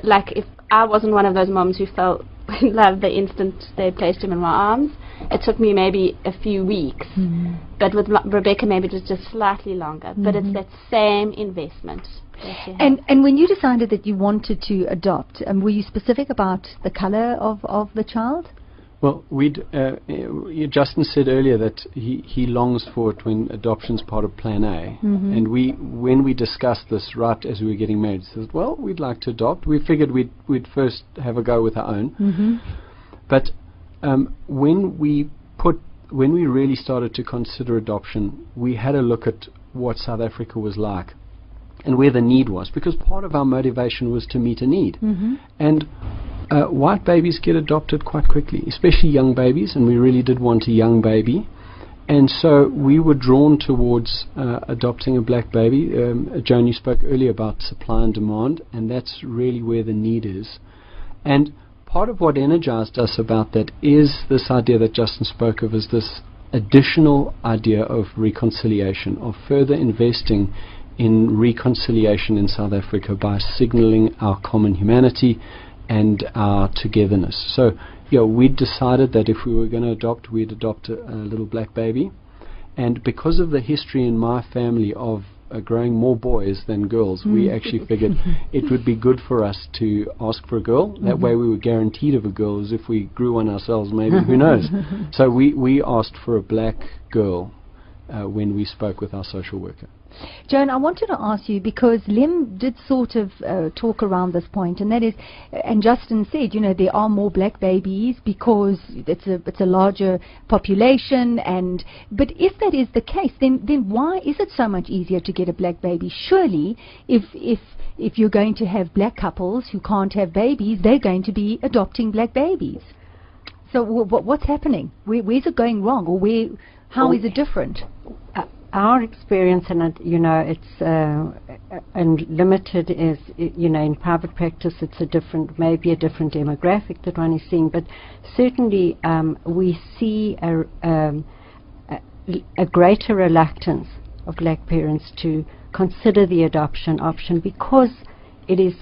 like if I wasn't one of those moms who felt in love the instant they placed him in my arms, it took me maybe a few weeks. But with Rebecca, maybe it was just slightly longer. But it's that same investment. And when you decided that you wanted to adopt, were you specific about the color of the child? Well, Justin said earlier that he longs for it when adoption's part of Plan A. And when we discussed this right as we were getting married, he said, well, we'd like to adopt. We figured we'd first have a go with our own. But when we really started to consider adoption, we had a look at what South Africa was like and where the need was, because part of our motivation was to meet a need. And white babies get adopted quite quickly, especially young babies, and we really did want a young baby. And so we were drawn towards adopting a black baby. Joan, you spoke earlier about supply and demand, and that's really where the need is. And part of what energized us about that is this idea that Justin spoke of, as this additional idea of reconciliation, of further investing in reconciliation in South Africa by signaling our common humanity and our togetherness. So, we decided that if we were going to adopt, we'd adopt a little black baby. And because of the history in my family of growing more boys than girls, we actually figured it would be good for us to ask for a girl. That way we were guaranteed of a girl, as if we grew one ourselves, maybe, who knows. So we asked for a black girl when we spoke with our social worker. Joan, I wanted to ask you, because Lim did sort of talk around this point, and that is, and Justin said, there are more black babies because it's a larger population, but if that is the case, then why is it so much easier to get a black baby? Surely, if you're going to have black couples who can't have babies, they're going to be adopting black babies. So what's happening? Where's it going wrong, or how is it different? Our experience, and it's and limited, is in private practice it's maybe a different demographic that one is seeing, but certainly we see a greater reluctance of black parents to consider the adoption option, because it is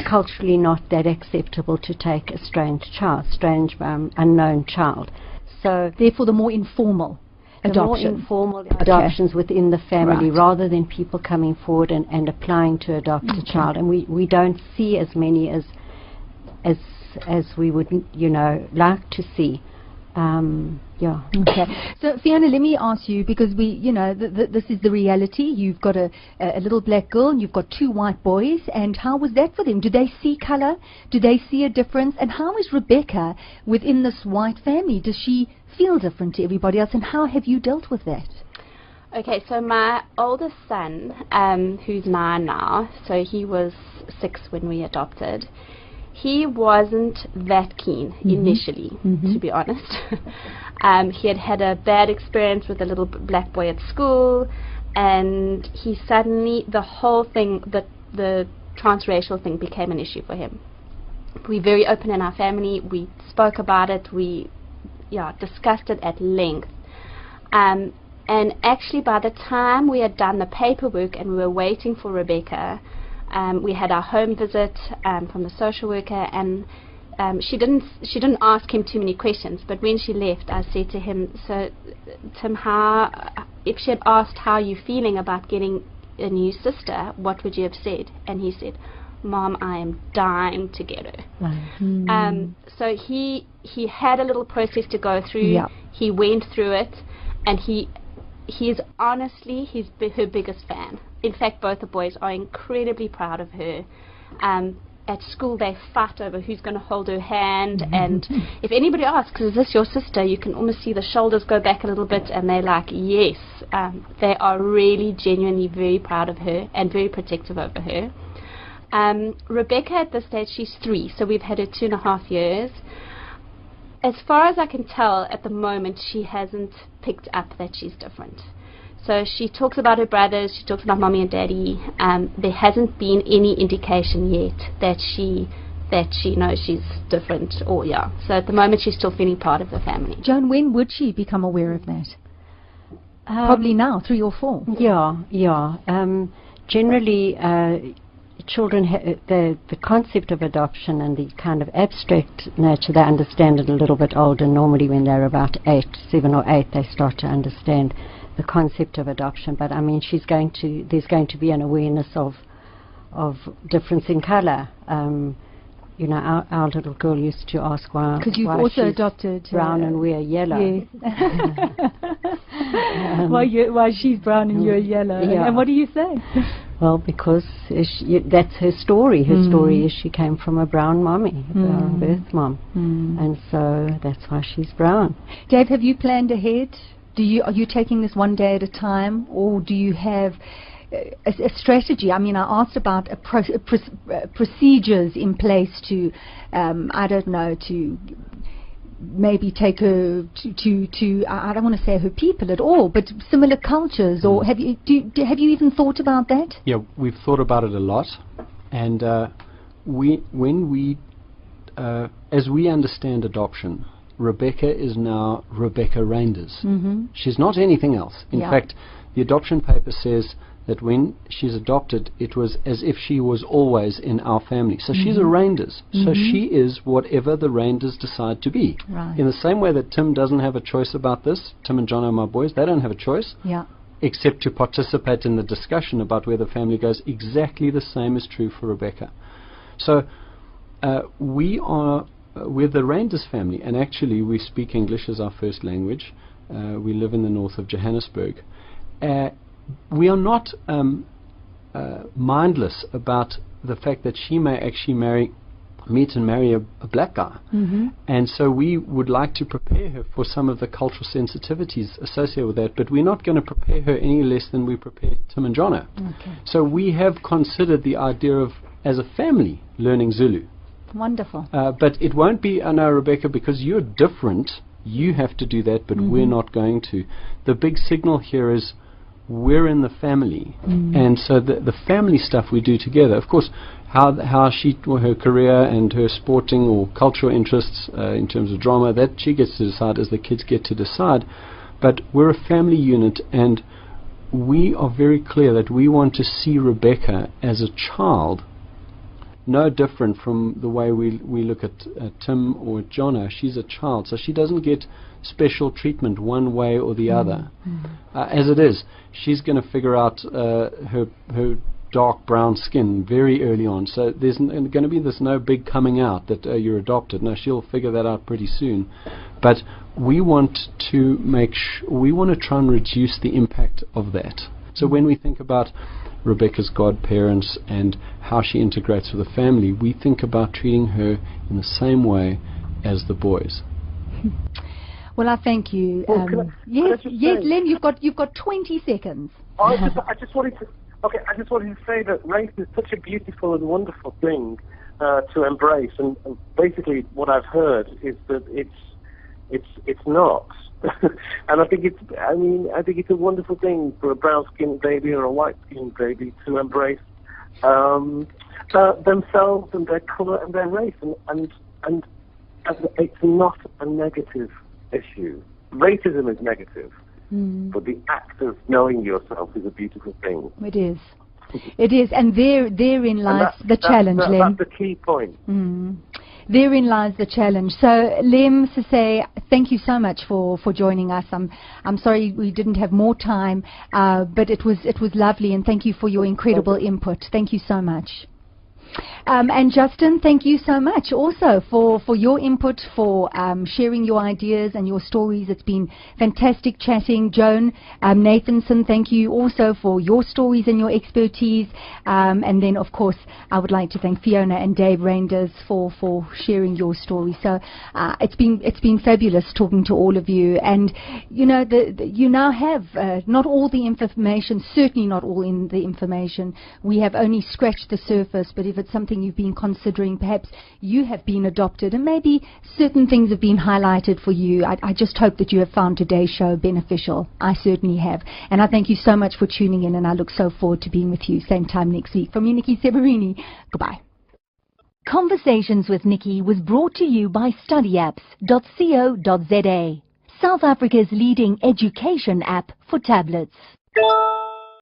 culturally not that acceptable to take a strange unknown child. So therefore the more informal adoptions within the family, rather than people coming forward and applying to adopt a child. And we don't see as many as we would like to see. Okay. So Fiona, let me ask you, because this is the reality. You've got a little black girl and you've got 2 white boys, and how was that for them? Do they see color? Do they see a difference? And how is Rebecca within this white family? Does she feel different to everybody else, and how have you dealt with that? Okay, so my oldest son, who's 9 now, so he was 6 when we adopted, he wasn't that keen initially, to be honest. He had a bad experience with a little black boy at school, and he suddenly, the whole thing, the transracial thing became an issue for him. We're very open in our family. We spoke about it. We discussed it at length. And actually by the time we had done the paperwork and we were waiting for Rebecca, we had our home visit from the social worker, and she didn't ask him too many questions, but when she left, I said to him, so Tim, how if she had asked how you feeling about getting a new sister, what would you have said? And he said, Mom, I am dying to get her. So he had a little process to go through. Yeah. He went through it, and he is honestly her biggest fan. In fact, both the boys are incredibly proud of her. At school they fight over who's going to hold her hand, and if anybody asks, is this your sister, you can almost see the shoulders go back a little bit, and they're like, yes. They are really genuinely very proud of her and very protective over her. Rebecca at this stage, she's 3, so we've had her 2.5 years. As far as I can tell at the moment, she hasn't picked up that she's different. So she talks about her brothers, she talks about mommy and daddy. There hasn't been any indication yet that she knows she's different, or So at the moment she's still feeling part of the family. Joan, when would she become aware of that? Probably now, 3 or 4. Yeah. Generally, children, the concept of adoption and the kind of abstract nature, they understand it a little bit older. Normally when they're about 7 or 8, they start to understand the concept of adoption. But I mean, there's going to be an awareness of difference in colour. You know, our little girl used to ask why, because you've also adopted brown and we're yellow. Yes. Why she's brown and you're yellow. Yeah. And what do you say? Well, because that's her story. Her story is she came from a brown mommy, a brown birth mom, and so that's why she's brown. Dave, have you planned ahead? Are you taking this one day at a time, or do you have a strategy? I mean, I asked about procedures in place to, I don't know, to maybe take her to I don't want to say her people at all, but similar cultures, or have you even thought about that? Yeah, we've thought about it a lot, and as we understand adoption, Rebecca is now Rebecca Reyners. She's not anything else. In fact, the adoption paper says that when she's adopted, it was as if she was always in our family. So she's a Reyners. So she is whatever the Reyners decide to be. Right. In the same way that Tim doesn't have a choice about this, Tim and John are my boys, they don't have a choice. Yeah. Except to participate in the discussion about where the family goes. Exactly the same is true for Rebecca. So we're the Reyners family, and actually we speak English as our first language. We live in the north of Johannesburg. We are not mindless about the fact that she may actually meet and marry a black guy. And so we would like to prepare her for some of the cultural sensitivities associated with that, but we're not going to prepare her any less than we prepare Tim and Jono. Okay. So we have considered the idea of, as a family, learning Zulu. Wonderful. But it won't be, no, Rebecca, because you're different, you have to do that, but we're not going to. The big signal here is we're in the family, and so the family stuff we do together. Of course, how she, or her career and her sporting or cultural interests in terms of drama, that she gets to decide as the kids get to decide. But we're a family unit, and we are very clear that we want to see Rebecca as a child, no different from the way we look at Tim or Jono. She's a child, so she doesn't get special treatment one way or the other. As it is, she's going to figure out her dark brown skin very early on, so there's going to be this no big coming out that you're adopted. No, she'll figure that out pretty soon. But we want to we want to try and reduce the impact of that. So when we think about Rebecca's godparents and how she integrates with the family, we think about treating her in the same way as the boys. Well, I thank you. Yes, Len, you've got 20 seconds. I just wanted to say that race is such a beautiful and wonderful thing to embrace, and basically what I've heard is that it's not. And I think it's a wonderful thing for a brown-skinned baby or a white-skinned baby to embrace themselves and their colour and their race, and it's not a negative issue. Racism is negative, but the act of knowing yourself is a beautiful thing. It is. It is, and therein lies the challenge, Len. That's the key point. therein lies the challenge. So, Lemn Sissay, thank you so much for joining us. I'm sorry we didn't have more time, but it was lovely, and thank you for your incredible input. Thank you so much. And Justin, thank you so much also for your input, for sharing your ideas and your stories. It's been fantastic chatting. Joan, Nathanson, thank you also for your stories and your expertise. And then, of course, I would like to thank Fiona and Dave Reyners for sharing your story. So it's been fabulous talking to all of you. And you know, you now have not all the information, certainly not all in the information. We have only scratched the surface, but if it's something you've been considering, perhaps you have been adopted and maybe certain things have been highlighted for you. I just hope that you have found today's show beneficial. I certainly have. And I thank you so much for tuning in, and I look so forward to being with you same time next week. From you, Niki Seberini. Goodbye. Conversations with Niki was brought to you by studyapps.co.za, South Africa's leading education app for tablets.